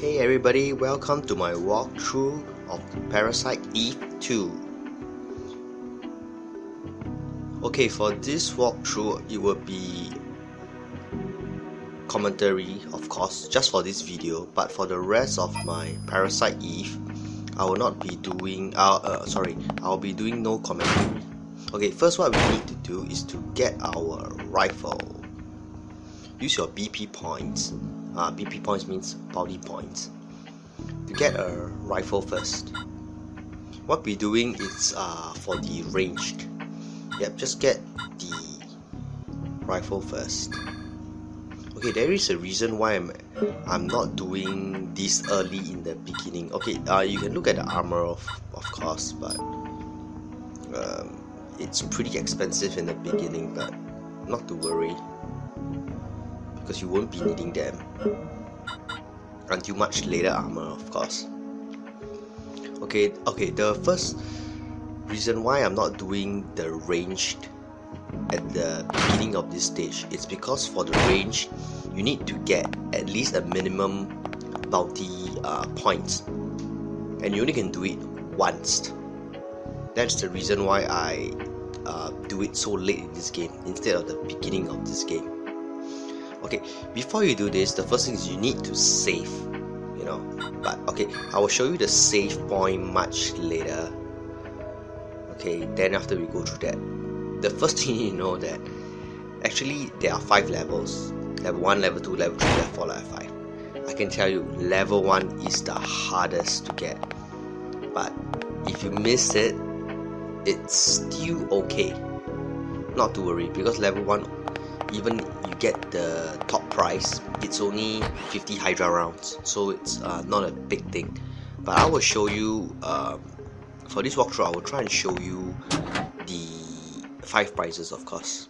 Hey everybody, welcome to my walkthrough of Parasite Eve II. Okay, for this walkthrough, it will be commentary, of course, just for this video, but for the rest of my Parasite Eve, I will not be doing, I'll be doing no commentary. Okay, first what we need to do is to get our rifle. Use your BP points. BP points means bounty points. To get a rifle first. What we're doing is for the ranged. Yep, just get the rifle first. Okay, there is a reason why I'm not doing this early in the beginning. Okay, you can look at the armor of course, but it's pretty expensive in the beginning, but not to worry, because you won't be needing them until much later armor, of course. Okay, the first reason why I'm not doing the ranged at the beginning of this stage is because for the range you need to get at least a minimum bounty points, and you only can do it once. That's the reason why I do it so late in this game instead of the beginning of this game. Okay, before you do this, the first thing is you need to save, you know. But okay, I will show you the save point much later. Okay, then after we go through that, the first thing you know that actually there are 5 levels: level 1, level 2, level 3, level 4, level 5. I can tell you, level 1 is the hardest to get, but if you miss it, it's still okay. Not to worry, because level 1, even you get the top prize, it's only 50 Hydra rounds, so it's not a big thing. But I will show you, for this walkthrough, I will try and show you the 5 prizes, of course.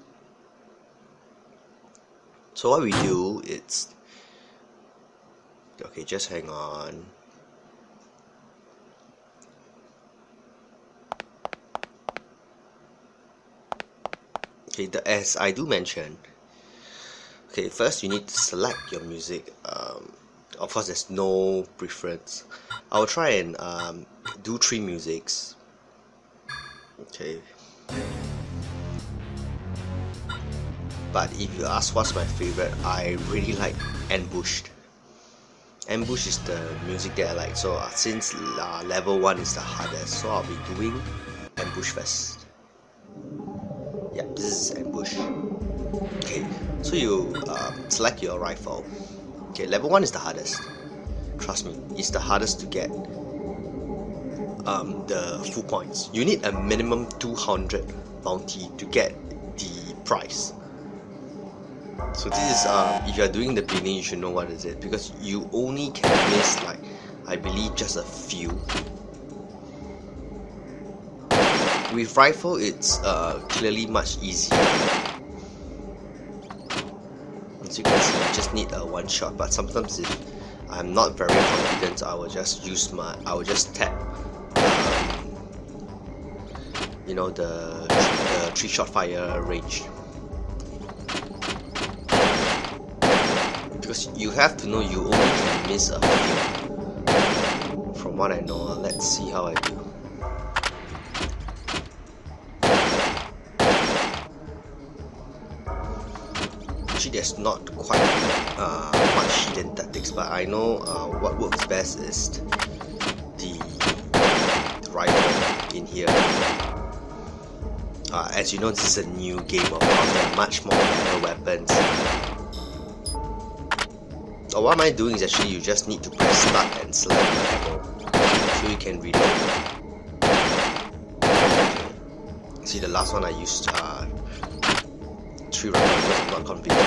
So what we do, it's okay, just hang on. Okay, as I do mention, okay, first you need to select your music. Of course, there's no preference. I will try and do 3 musics. Okay. But if you ask what's my favorite, I really like Ambushed. Ambush is the music that I like. So since level 1 is the hardest, so I'll be doing Ambush first. Yeah, this is Ambush. Okay, so you select your rifle. Okay, level 1 is the hardest. Trust me, it's the hardest to get the full points. You need a minimum 200 bounty to get the prize. So this is, if you are doing the beginning, you should know what is it, because you only can miss, like, I believe, just a few. With rifle, it's clearly much easier. As you can see, you just need a one shot. But sometimes if I'm not very confident, I will just tap, you know, the 3-shot fire range. Because you have to know you only can miss a few. From what I know, let's see how I do. There's not quite much hidden tactics, but I know what works best is the rifle in here. As you know, this is a new game, of course there are much more better weapons. What am I doing is actually you just need to press start and select the ammo, so you can reload. See, the last one I used 3 rifles because I'm not confident.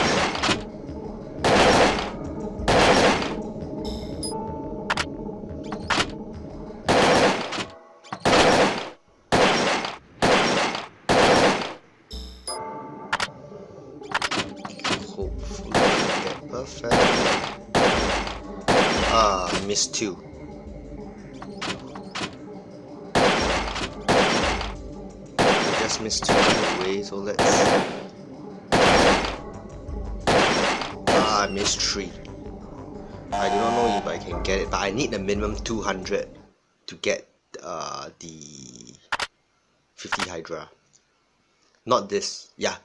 Hopefully get perfect. I missed 2. I just missed 2 by the way, so let's... I missed 3. I do not know if I can get it, but I need a minimum 200 to get the 50 Hydra. Not this. Yeah,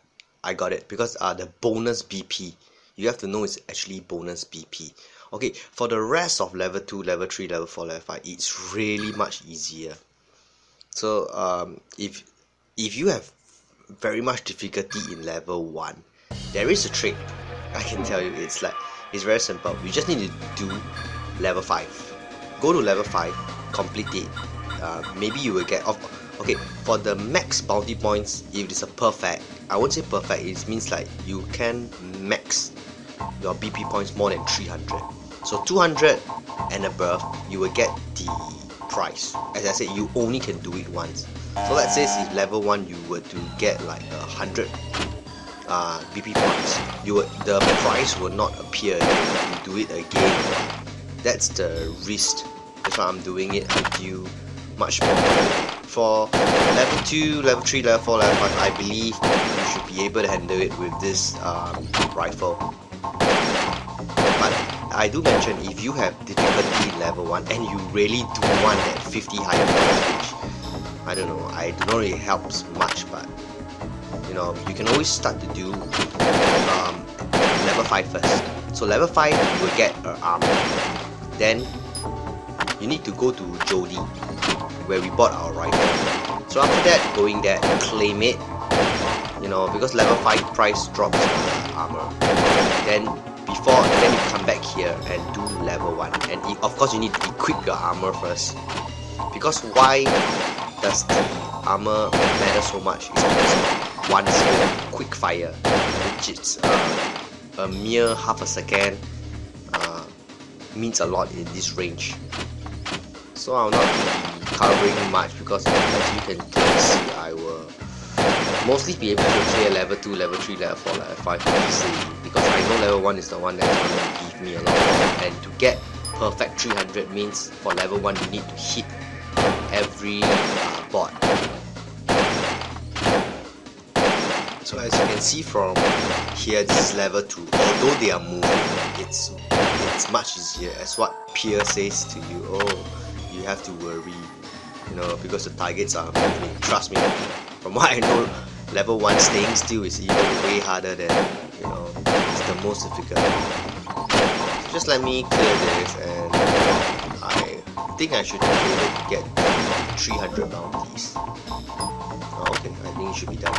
I got it because the bonus BP. You have to know it's actually bonus BP. Okay, for the rest of level 2, level 3, level 4, level 5, it's really much easier. So if you have very much difficulty in level 1, there is a trick. I can tell you, it's very simple. You just need to do level 5. Go to level 5, complete it. Maybe you will get off. Okay, for the max bounty points, if it's a perfect, I won't say perfect, it means like you can max your BP points more than 300. So 200 and above, you will get the prize. As I said, you only can do it once. So let's say if level 1 you were to get like 100 BP points, the price will not appear again. You do it again. That's the risk. That's why I'm doing it until much more. For level 2, level 3, level 4, level 5, I believe you should be able to handle it with this rifle. But I do mention, if you have difficulty in level 1 and you really do want that 50 high damage, I don't know, I do not really helps much, but you know, you can always start to do level 5 first. So level 5 you will get an armor. Then you need to go to Jody, where we bought our rifle. So after that, going there, claim it, you know, because level 5 price drops armor. Then you come back here and do level 1. And of course you need to equip your armor first. Because why does the armor matter so much? Is because one skill, quick fire, which is a mere half a second, means a lot in this range. So I'll not be covering much because as you can see, I will mostly be able to clear level 2, level 3, level 4, level 5 easily, because I know level 1 is the one that's going to give me a lot more. And to get perfect 300 means for level 1 you need to hit every bot. So as you can see from here, this is level 2. Although they are moving, it's much easier. As what Pierre says to you, oh, you have to worry, you know, because the targets are moving. Trust me, from what I know, level 1 staying still is even way harder than, you know, it's the most difficult. So just let me clear this, and I think I should be able to get 300 bounties. Okay, I think it should be done.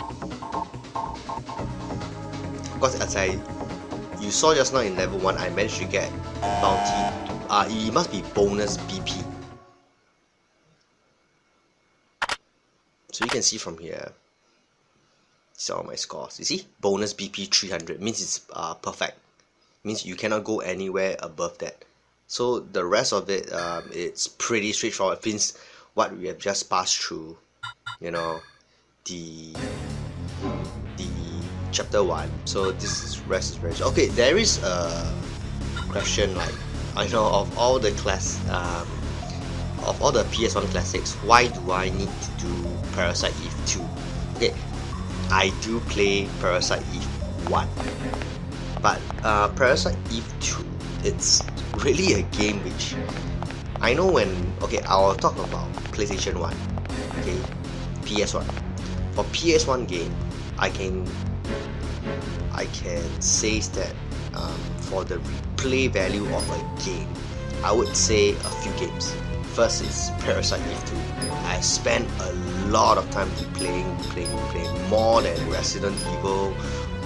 Of course, as you saw just now in level 1, I managed to get bounty. It must be bonus BP. So you can see from here, these are all my scores. You see, bonus BP 300 means it's perfect. Means you cannot go anywhere above that. So the rest of it, it's pretty straightforward. Means what we have just passed through, you know, the chapter 1. So this rest is very okay. There is a question, like, I know of all the of all the PS1 classics, why do I need to do Parasite Eve 2? Okay, I do play Parasite Eve 1, but Parasite Eve 2, it's really a game which I know when, okay, I'll talk about PlayStation 1, okay, PS1. For PS1 game, I can say that for the replay value of a game, I would say a few games. First is Parasite Eve 2. I spent a lot of time playing more than Resident Evil,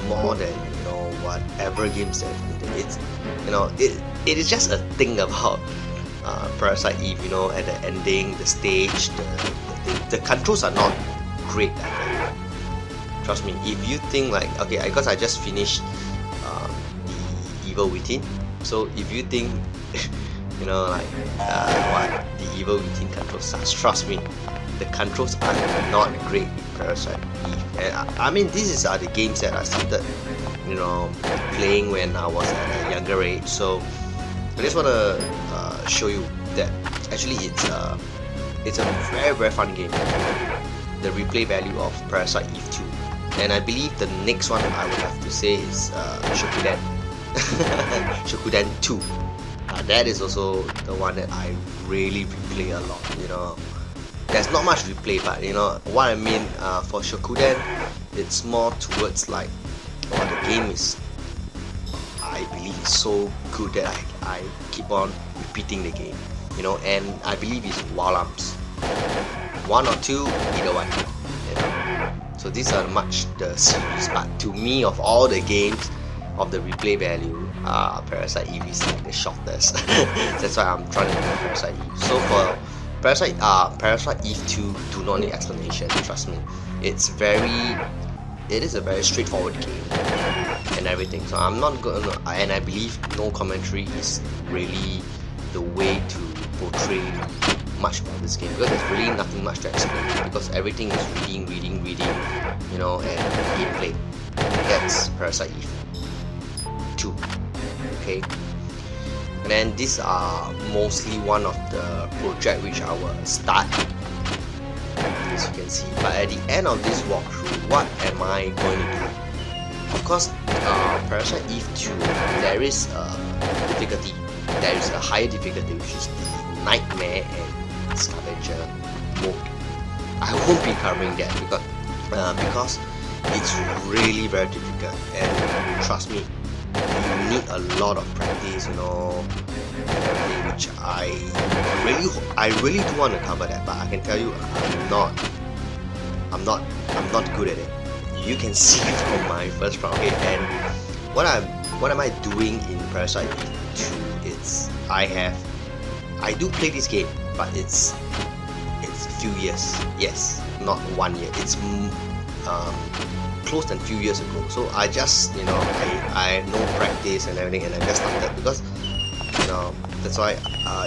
more than, you know, whatever games that it's, you know, it is just a thing about Parasite Eve, you know, at the ending, the stage, the controls are not great at all. Trust me, if you think like, okay, because I just finished the Evil Within, so if you think you know, like what the Evil Within controls sucks, trust me, the controls are not great in Parasite Eve. And I mean, these are the games that I started, you know, playing when I was at a younger age. So I just want to show you that actually it's a very fun game. The replay value of Parasite Eve 2. And I believe the next one I would have to say is Shokuden. Shokuden 2. that is also the one that I really replay a lot, you know. There's not much replay, but you know what I mean. For Shokuden, it's more towards like, well, the game is, I believe, so good that I keep on repeating the game, you know, and I believe it's Wild Arms 1 or 2, either one, you know. So these are much the series, but to me, of all the games of the replay value, Parasite Eve is like the shortest. That's why I'm trying to do Parasite Eve. So for Parasite Eve II, do not need explanation, trust me. It is a very straightforward game and everything. So I'm not gonna, and I believe no commentary is really the way to portray much about this game, because there's really nothing much to explain, because everything is reading, you know, and gameplay. That's Parasite Eve II. Okay. And then these are mostly one of the project which I will start, as you can see. But at the end of this walkthrough, what am I going to do? Of course, Parasite Eve II, there is a difficulty. There is a higher difficulty, which is the Nightmare and Scavenger mode. I won't be covering that because it's really very difficult, and trust me, you need a lot of practice, you know, everything, which I really do want to cover that, but I can tell you I'm not good at it. You can see from my first round. Okay, and what am I doing in Parasite Eve II? It's I do play this game, but it's a few years. Yes, not 1 year. It's close than few years ago. So I just, you know, I have no practice and everything, and I just started because, you know, that's why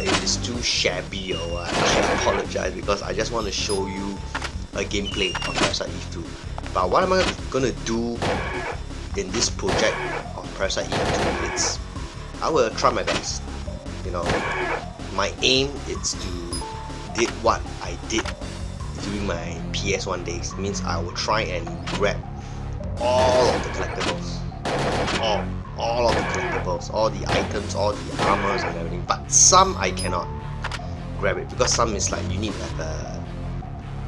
it is too shabby or what. I apologize, because I just want to show you a gameplay of Parasite Eve II. But what am I gonna do in this project of Parasite Eve II? It's, I will try my best. You know, my aim is to did what I did during my PS1 days. Means I will try and grab all of the collectibles, all of the collectibles, all the items, all the armors and everything. But some I cannot grab it, because some is like you need to have a,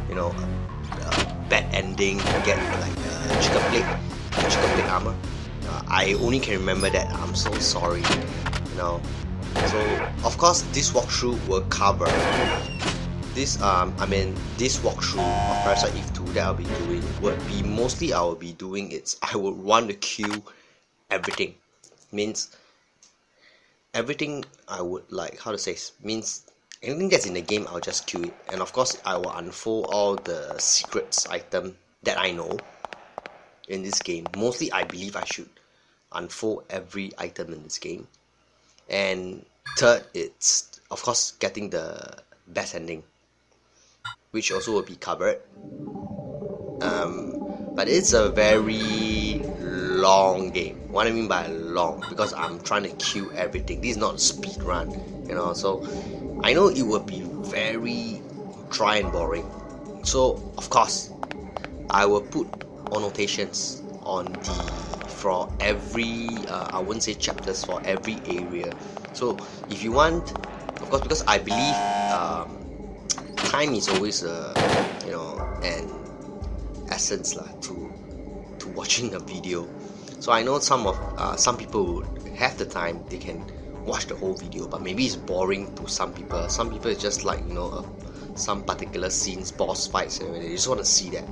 you know, a bad ending to get like a chicken plate armor. I only can remember that. I'm so sorry, you know. So of course this walkthrough will cover this this walkthrough of Parasite Eve II that I'll be doing would be mostly I would want to queue everything. Means everything I would like, how to say, means anything that's in the game I'll just queue it, and of course I will unfold all the secrets item that I know in this game. Mostly I believe I should unfold every item in this game. And third, it's of course getting the best ending, which also will be covered. But it's a very long game. What I mean by long, because I'm trying to queue everything. This is not a speed run, you know. So I know it will be very dry and boring. So of course, I will put annotations on for every I wouldn't say chapters, for every area. So if you want, of course, because I believe time is always you know, an essence to watching a video. So I know some people would have the time, they can watch the whole video, but maybe it's boring to some people. Some people is just like, you know, some particular scenes, boss fights, and they just want to see that.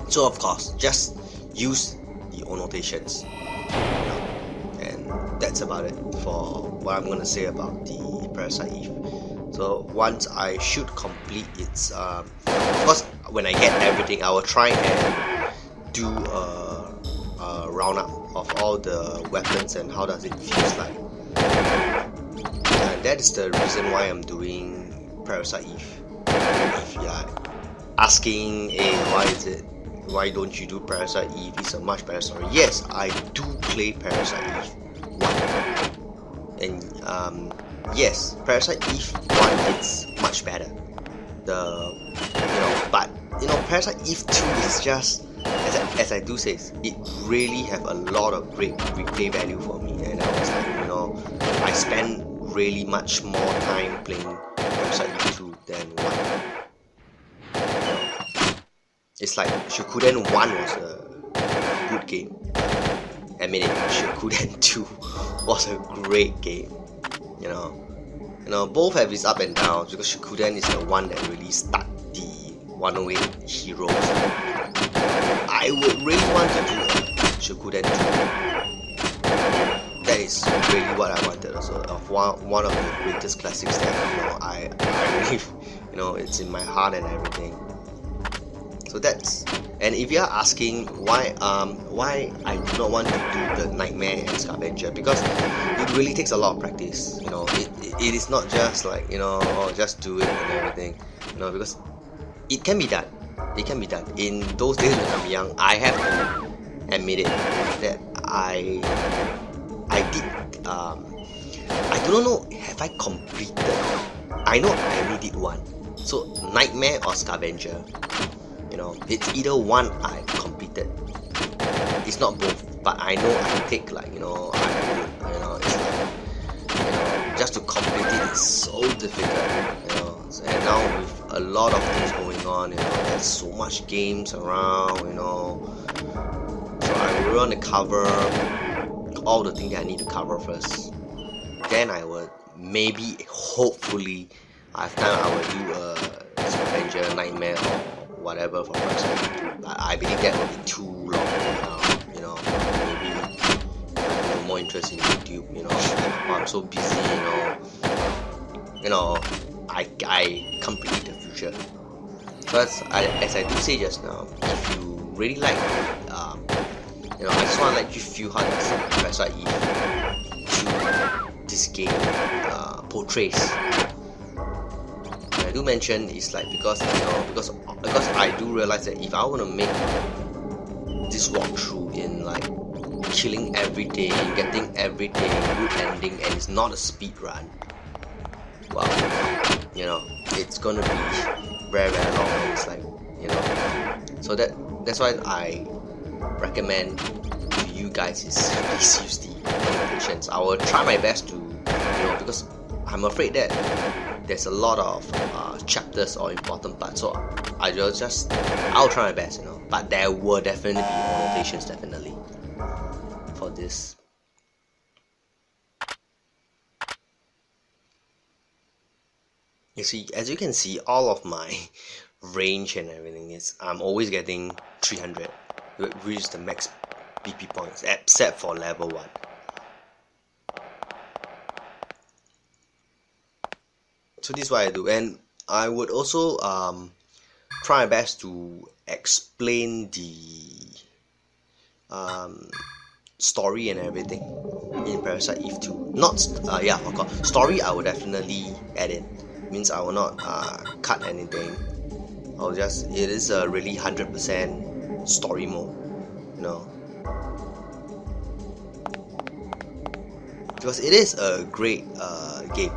So of course, just use the annotations, and that's about it for what I'm gonna say about the Parasite Eve. So once I should complete its of course when I get everything, I will try and do a roundup of all the weapons and how does it feel like, and that is the reason why I'm doing Parasite Eve. If you are asking, hey, why don't you do Parasite Eve? It's a much better story. Yes, I do play Parasite Eve 1, and yes, Parasite Eve 1 is much better. But Parasite Eve 2 is just, as I do say, it really have a lot of great replay value for me, and I was like, I spend really much more time playing Parasite Eve 2 than 1. It's like Shukuden 1 was a good game. Admit it, Shukuden 2 was a great game. You know, both have its up and downs, because Shukuden is the one that really started the 108 heroes. I would really want to do a Shukuden 2. That is really what I wanted also, of one of the greatest classics that I really, it's in my heart and everything. So that's, and if you are asking why I do not want to do the Nightmare and Scavenger, because it really takes a lot of practice. It is not just like just do it and everything. Because it can be done. It can be done. In those days when I'm young, I have to admit it that I did. I do not know, have I completed? I know I only did one. So Nightmare or Scavenger. It's either one I completed. It's not both, but I know I take like it's like just to complete it is so difficult. And now with a lot of things going on, there's so much games around. So I really want to cover all the things that I need to cover first. Then I would maybe, hopefully, after I will do a Scavenger, Nightmare, or whatever for Parasite. I believe that will be too long now. Maybe I'm more interested in YouTube. I'm so busy. I completely the future. So as I do say just now, if you really like, I just want to let you feel how does Parasite Eve II this game portrays. I do mention is like because I do realize that if I want to make this walkthrough in like killing everything, getting everything, good ending, and it's not a speed run, wow, it's gonna be very long, and it's like so that's why I recommend to you guys is please use the annotations. I will try my best to because I'm afraid that there's a lot of chapters or important parts, so I'll try my best, but there will definitely be annotations definitely for this. You see, as you can see, all of my range and everything is I'm always getting 300, which is the max BP points, except for level 1. So this is what I do, and I would also try my best to explain the story and everything in Parasite Eve 2. Not of course, story I will definitely add in. Means I will not cut anything. It is a really 100% story mode, because it is a great game.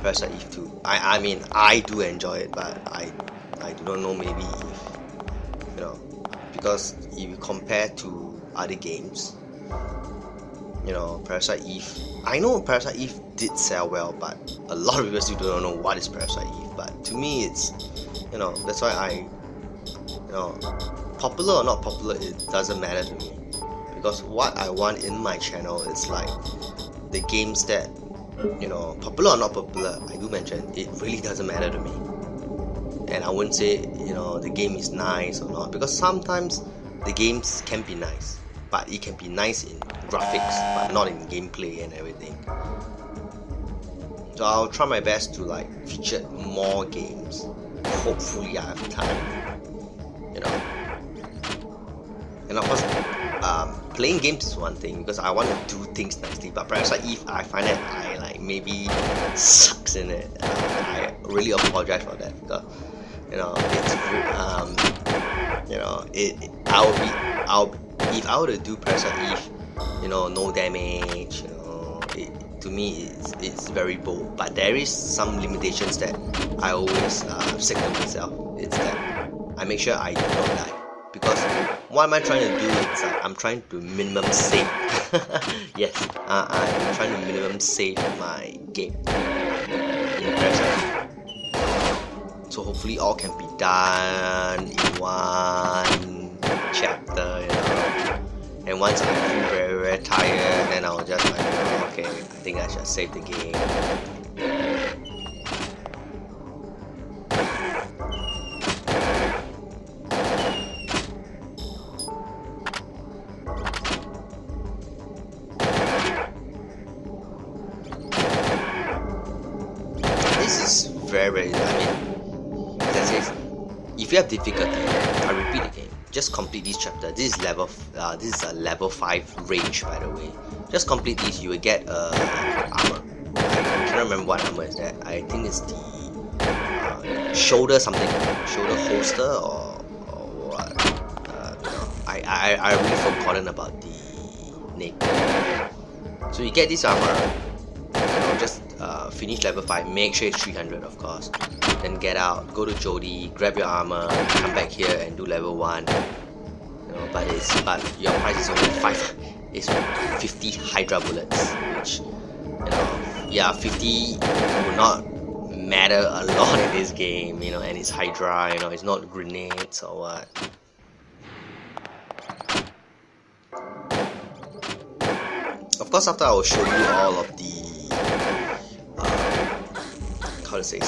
Parasite Eve 2. I mean, I do enjoy it, but I do not know, maybe if because if you compare to other games, Parasite Eve, I know Parasite Eve did sell well, but a lot of people still don't know what is Parasite Eve. But to me, it's that's why popular or not popular, it doesn't matter to me, because what I want in my channel is like the games that popular or not popular, I do mention it really doesn't matter to me. And I wouldn't say the game is nice or not, because sometimes the games can be nice, but it can be nice in graphics but not in gameplay and everything. So I'll try my best to like feature more games. Hopefully I have time, and of course playing games is one thing, because I want to do things nicely, but Parasite Eve, I find that I like maybe sucks in it. I really apologize for that, because if I were to do Parasite Eve, no damage, to me it's very bold, but there is some limitations that I always set to myself. It's that I make sure I do not die. because what am I trying to do is I'm trying to minimum save. Yes, I'm trying to minimum save my game in Parasite. So hopefully all can be done in one chapter, you know. And once I feel very, very tired, then I'll just like, okay, I think I should save the game. This is very, let's say, if you have difficulty, I repeat again, just complete this chapter. This is a level 5 range, by the way. Just complete this, you will get armor. I can't remember what armor is that. I think it's the shoulder something, shoulder holster or what. No, I really forgotten about the name. So you get this armor. Just finish level 5, make sure it's 300 of course, then get out, go to Jody, grab your armor, come back here and do level 1, you know, but your price is only 50 Hydra bullets, which, you know, yeah, 50 will not matter a lot in this game, you know, and it's Hydra, you know, it's not grenades or what. Of course, after I will show you all of the the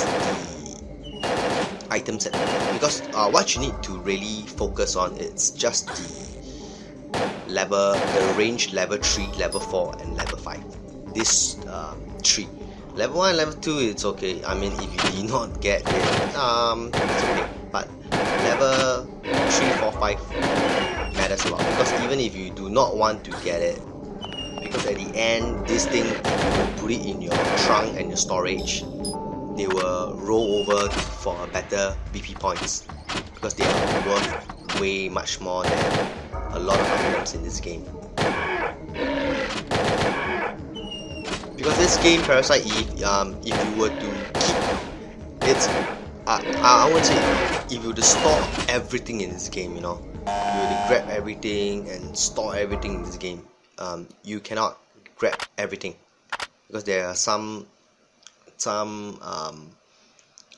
item set, because what you need to really focus on is just the range level 3, level 4 and level 5. This 3. Level 1 and level 2 it's okay. I mean, if you did not get it, it's okay. But level 3, 4, 5 matters a lot, because even if you do not want to get it, because at the end this thing, you put it in your trunk and your storage, they will roll over for better BP points, because they are worth way much more than a lot of items in this game. Because this game, Parasite Eve, if you were to keep it, I would say, if you were to store everything in this game, you know, you were to grab everything and store everything in this game, you cannot grab everything, because there are some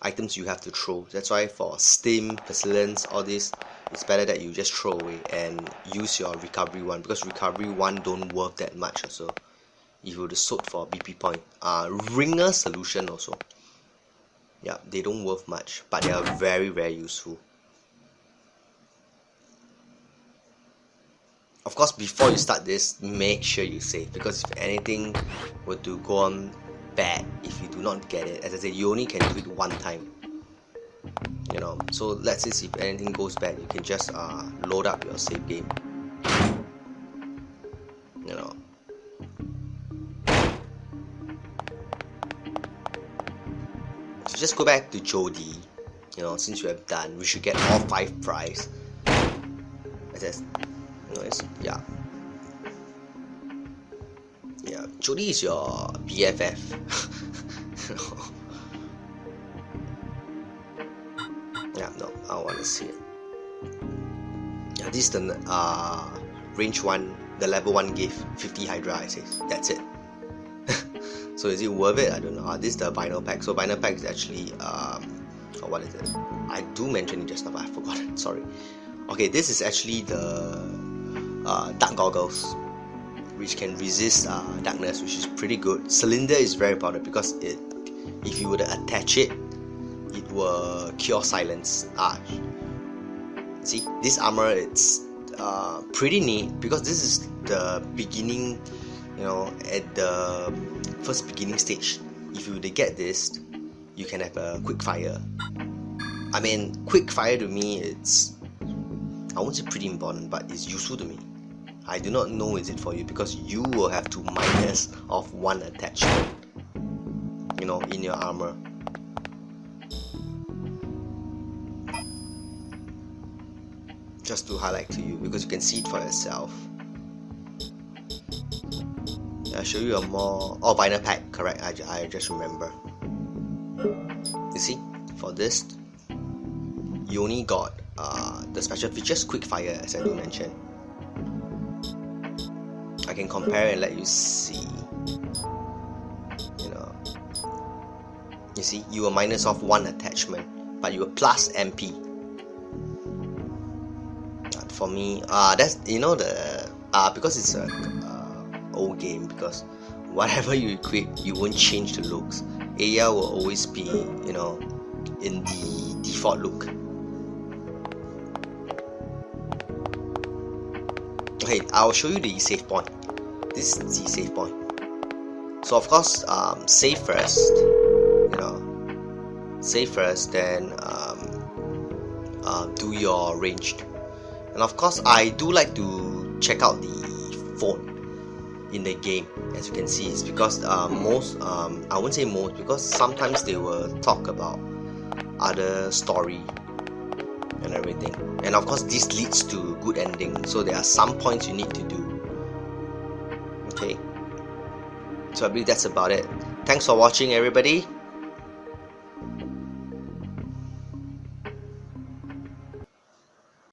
items you have to throw. That's why for Stim, Pestilence, all this, it's better that you just throw away and use your recovery one, because recovery one don't worth that much also. If you were to sort for BP point, Ringer Solution also, yeah, they don't worth much, but they are very, very useful. Of course, before you start this, make sure you save, because if anything were to go on bad, if you do not get it, as I said, you only can do it one time, you know. So let's say if anything goes bad, you can just load up your save game, you know. So just go back to Jody, you know, since you have done, we should get all 5 prize. As yeah, Jody is your BFF. Yeah, no, I want to see it. Yeah, this is the range 1, the level 1 gave 50 Hydra, I say. That's it. So is it worth it? I don't know. This is the vinyl pack. So vinyl pack is actually what is it? I do mention it just now, but I forgot it. Sorry. Okay, this is actually the dark goggles, which can resist darkness, which is pretty good. Cylinder is very important, because if you were to attach it, it will cure silence. See, this armor, it's pretty neat, because this is the beginning, you know, at the first beginning stage. If you were to get this, you can have a quick fire. I mean, quick fire to me, it's, I won't say pretty important, but it's useful to me. I do not know is it for you, because you will have to minus off 1 attachment, you know, in your armor. Just to highlight to you, because you can see it for yourself. I'll show you a more, vinyl pack, correct, I just remember. You see, for this, you only got the special features, quick fire, as I do mention. I can compare and let you see. You see, you were minus off 1 attachment, but you were plus MP. For me, that's because it's a old game, because whatever you equip, you won't change the looks. Aya will always be, in the default look. Okay, I'll show you the save point. This is the save point. So of course, save first. Save first, then do your ranged. And of course, I do like to check out the phone in the game. As you can see, it's because I won't say most, because sometimes they will talk about other story and everything. And of course, this leads to good ending. So there are some points you need to do. Okay. So I believe that's about it. Thanks for watching, everybody.